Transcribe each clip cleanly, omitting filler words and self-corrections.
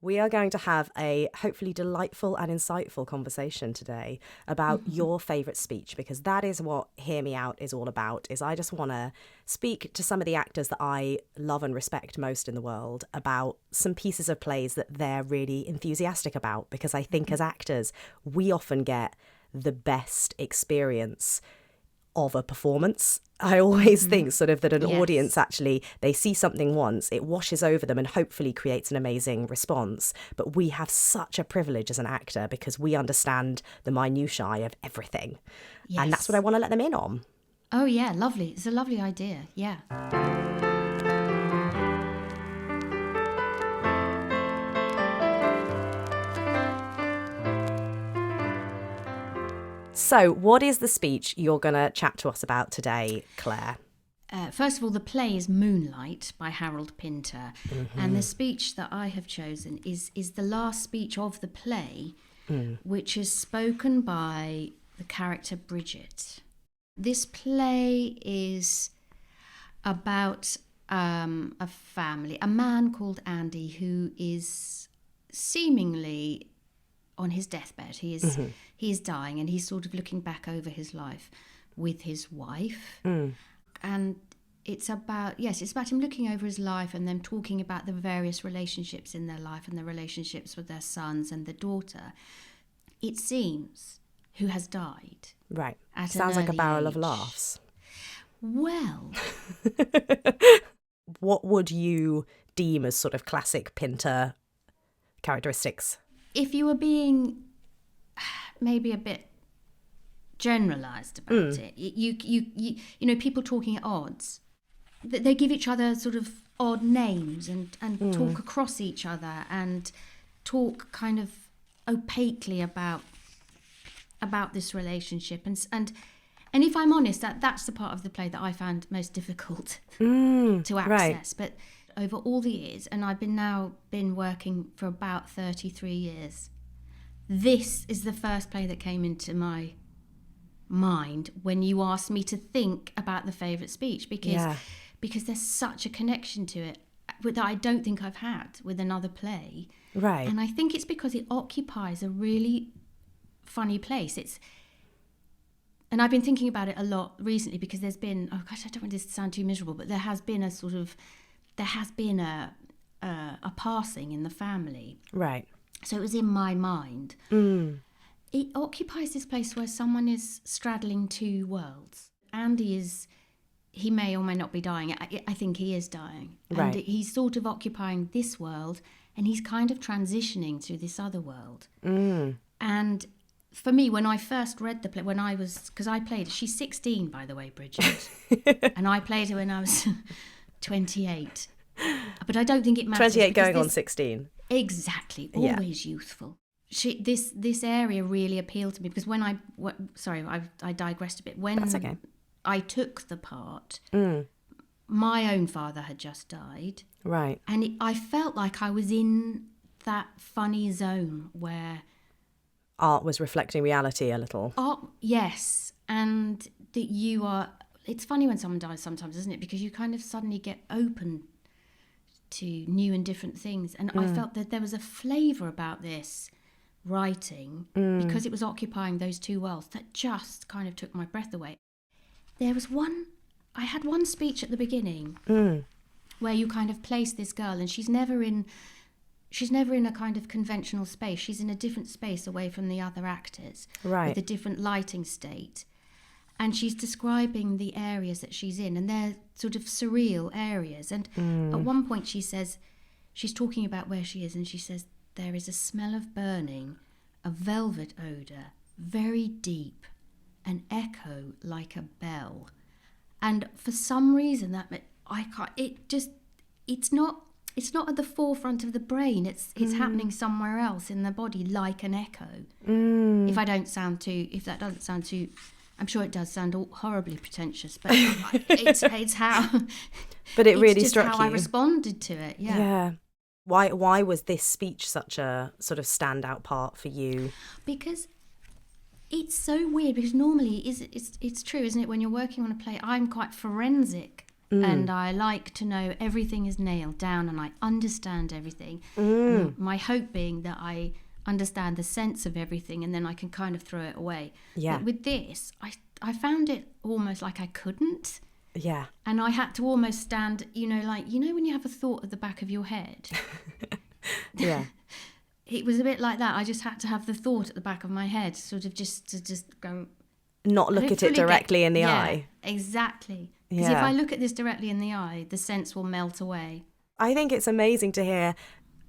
We are going to have a hopefully delightful and insightful conversation today about your favourite speech, because that is what Hear Me Out is all about. Is I just want to speak to some of the actors that I love and respect most in the world about some pieces of plays that they're really enthusiastic about, because I think as actors, we often get the best experience of a performance. I always think sort of that an audience actually, they see something once, it washes over them and hopefully creates an amazing response. But we have such a privilege as an actor because we understand the minutiae of everything. Yes. And that's what I want to let them in on. Oh, yeah, lovely. It's a lovely idea, yeah. So what is the speech you're going to chat to us about today, Claire? First of all, the play is Moonlight by Harold Pinter. And the speech that I have chosen is the last speech of the play, which is spoken by the character Bridget. This play is about a family, a man called Andy who is seemingly on his deathbed. He is dying, and he's sort of looking back over his life with his wife. And it's about him looking over his life and them talking about the various relationships in their life and the relationships with their sons and the daughter. It seems who has died. Right. At Sounds an like a early barrel of age. laughs. Well, What would you deem as sort of classic Pinter characteristics? if you were being maybe a bit generalised about it, you know, people talking at odds, they give each other sort of odd names and talk across each other and talk kind of opaquely about this relationship, and if I'm honest, that's the part of the play that I found most difficult to access. Right. But over all the years, and I've been working for about 33 years, this is the first play that came into my mind when you asked me to think about the favourite speech, because there's such a connection to it that I don't think I've had with another play. Right. And I think it's because it occupies a really funny place. And I've been thinking about it a lot recently, because there's been, oh gosh, I don't want this to sound too miserable, but there has been a passing in the family. Right. So it was in my mind. It occupies this place where someone is straddling two worlds. Andy he may or may not be dying. I think he is dying. Right. And he's sort of occupying this world, and he's kind of transitioning to this other world. And for me, when I first read the play, because I played, she's 16, by the way, Bridget, and I played her when I was 28. But I don't think it matters. 28 going on 16. Exactly, always youthful. This area really appealed to me, because when I digressed a bit. When That's okay. I took the part, my own father had just died. Right. And I felt like I was in that funny zone where Art was reflecting reality a little. Yes, and that it's funny when someone dies sometimes, isn't it? Because you kind of suddenly get open to new and different things. And I felt that there was a flavour about this writing, because it was occupying those two worlds, that just kind of took my breath away. I had one speech at the beginning where you kind of place this girl, and she's never in a kind of conventional space. She's in a different space away from the other actors, Right. with a different lighting state. And she's describing the areas that she's in, and they're sort of surreal areas. And at one point she's talking about where she is, and she says, "There is a smell of burning, a velvet odour, very deep, an echo like a bell." And for some reason it's not at the forefront of the brain. It's happening somewhere else in the body, like an echo. If that doesn't sound too, I'm sure it does sound horribly pretentious, but it's how. But it really it's just struck how you. I responded to it. Yeah. Why was this speech such a sort of standout part for you? Because it's so weird, because normally it's true, isn't it, when you're working on a play, I'm quite forensic And I like to know everything is nailed down and I understand everything. And my hope being that I understand the sense of everything and then I can kind of throw it away. Yeah. But with this, I found it almost like I couldn't. Yeah. And I had to almost stand, like, when you have a thought at the back of your head. Yeah. It was a bit like that. I just had to have the thought at the back of my head, sort of just to just go... Not look at it directly in the eye. Exactly. Because if I look at this directly in the eye, the sense will melt away. I think it's amazing to hear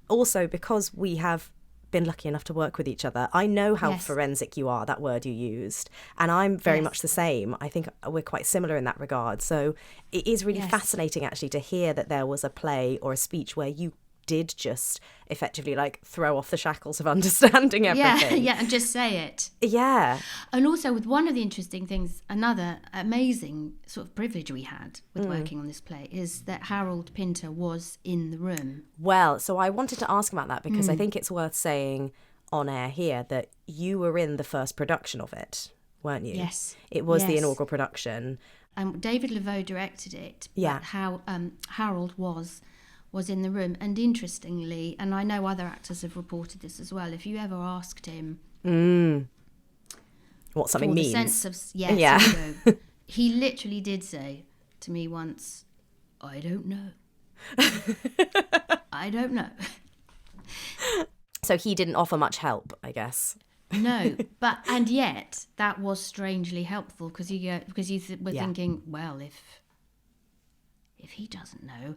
also because we have been lucky enough to work with each other. I know how forensic you are, that word you used, and I'm very much the same. I think we're quite similar in that regard. So it is really fascinating actually to hear that there was a play or a speech where you did just effectively like throw off the shackles of understanding everything. Yeah, and just say it. Yeah. And also with one of the interesting things, another amazing sort of privilege we had with working on this play is that Harold Pinter was in the room. Well, so I wanted to ask about that because I think it's worth saying on air here that you were in the first production of it, weren't you? Yes. It was the inaugural production. And David Laveau directed it. Yeah. But how Harold was in the room. And interestingly, and I know other actors have reported this as well, if you ever asked him what something means. The sense of, he literally did say to me once, I don't know. I don't know. So he didn't offer much help, I guess. No, and yet that was strangely helpful because you were thinking, well, if he doesn't know.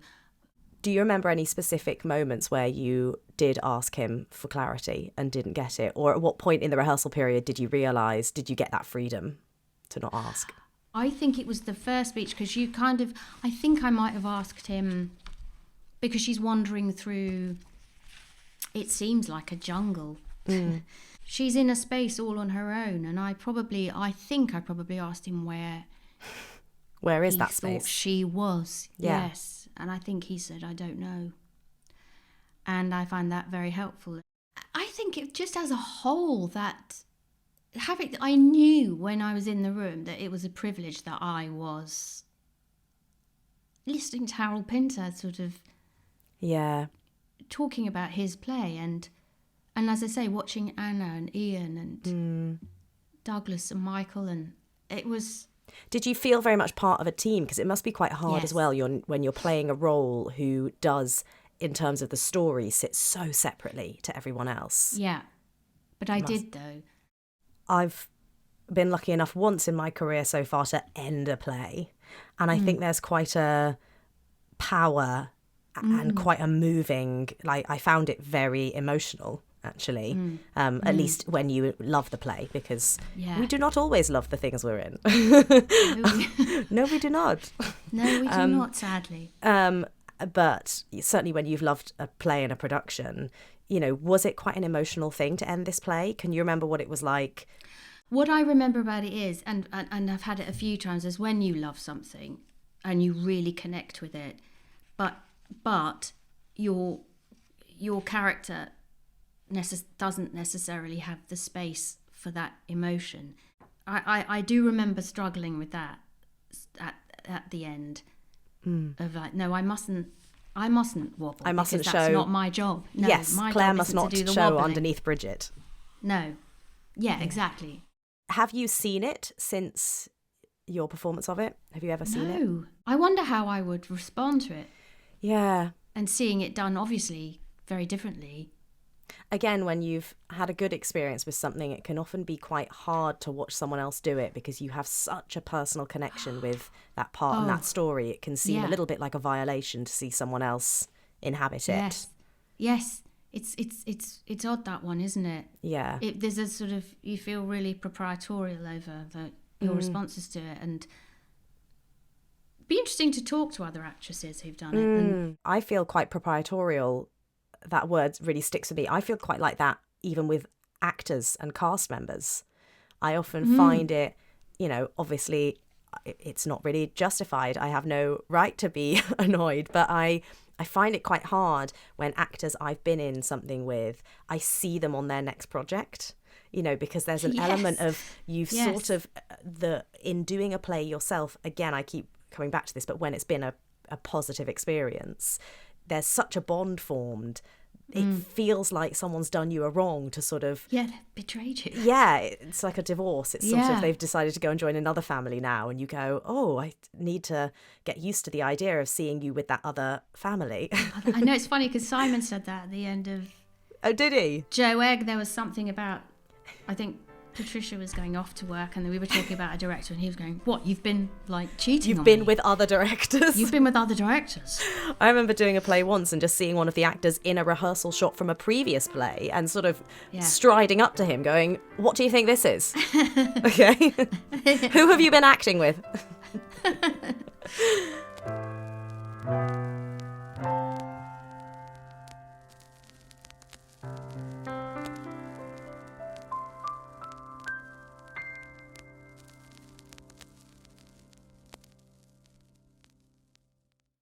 Do you remember any specific moments where you did ask him for clarity and didn't get it? Or at what point in the rehearsal period did you get that freedom to not ask? I think it was the first speech because I think I might have asked him because she's wandering through, it seems like a jungle. She's in a space all on her own. And I think I probably asked him where is that space? She was, yeah. Yes. And I think he said, I don't know. And I find that very helpful. I think it just as a whole I knew when I was in the room that it was a privilege that I was listening to Harold Pinter sort of talking about his play and as I say, watching Anna and Ian and Douglas and Michael, and it was... Did you feel very much part of a team? Because it must be quite hard as well when you're playing a role who does, in terms of the story, sit so separately to everyone else. Yeah, but I did though. I've been lucky enough once in my career so far to end a play, and I think there's quite a power and quite a moving, like I found it very emotional actually, at least when you love the play, because we do not always love the things we're in. No, we do not. No, we do not, sadly. But certainly when you've loved a play and a production, was it quite an emotional thing to end this play? Can you remember what it was like? What I remember about it is, and I've had it a few times, is when you love something and you really connect with it, but your character doesn't necessarily have the space for that emotion. I do remember struggling with that at the end of like, no, I mustn't wobble. I mustn't show. That's not my job. No, yes, my Claire job must not to do the show wobbling. underneath Bridget. No. Yeah, exactly. Have you seen it since your performance of it? Have you ever seen it? No. I wonder how I would respond to it. Yeah. And seeing it done, obviously, very differently. Again, when you've had a good experience with something, it can often be quite hard to watch someone else do it because you have such a personal connection with that part and that story. It can seem a little bit like a violation to see someone else inhabit it. Yes. It's odd, that one, isn't it? Yeah. There's a sort of, you feel really proprietorial over your responses to it, and it'd be interesting to talk to other actresses who've done it. And I feel quite proprietorial. That word really sticks with me. I feel quite like that even with actors and cast members. I often find it, obviously it's not really justified. I have no right to be annoyed, but I find it quite hard when actors I've been in something with, I see them on their next project, because there's an element of you've sort of in doing a play yourself. Again, I keep coming back to this, but when it's been a positive experience, there's such a bond formed. It feels like someone's done you a wrong to sort of... Yeah, betrayed you. Yeah, it's like a divorce. It's sort of, they've decided to go and join another family now, and you go, oh, I need to get used to the idea of seeing you with that other family. I know, it's funny because Simon said that at the end of... Oh, did he? Joe Egg, there was something about, I think Patricia was going off to work and then we were talking about a director and he was going, what, you've been like cheating on me? You've been with other directors? You've been with other directors. I remember doing a play once and just seeing one of the actors in a rehearsal shot from a previous play and sort of striding up to him going, what do you think this is? Okay. Who have you been acting with?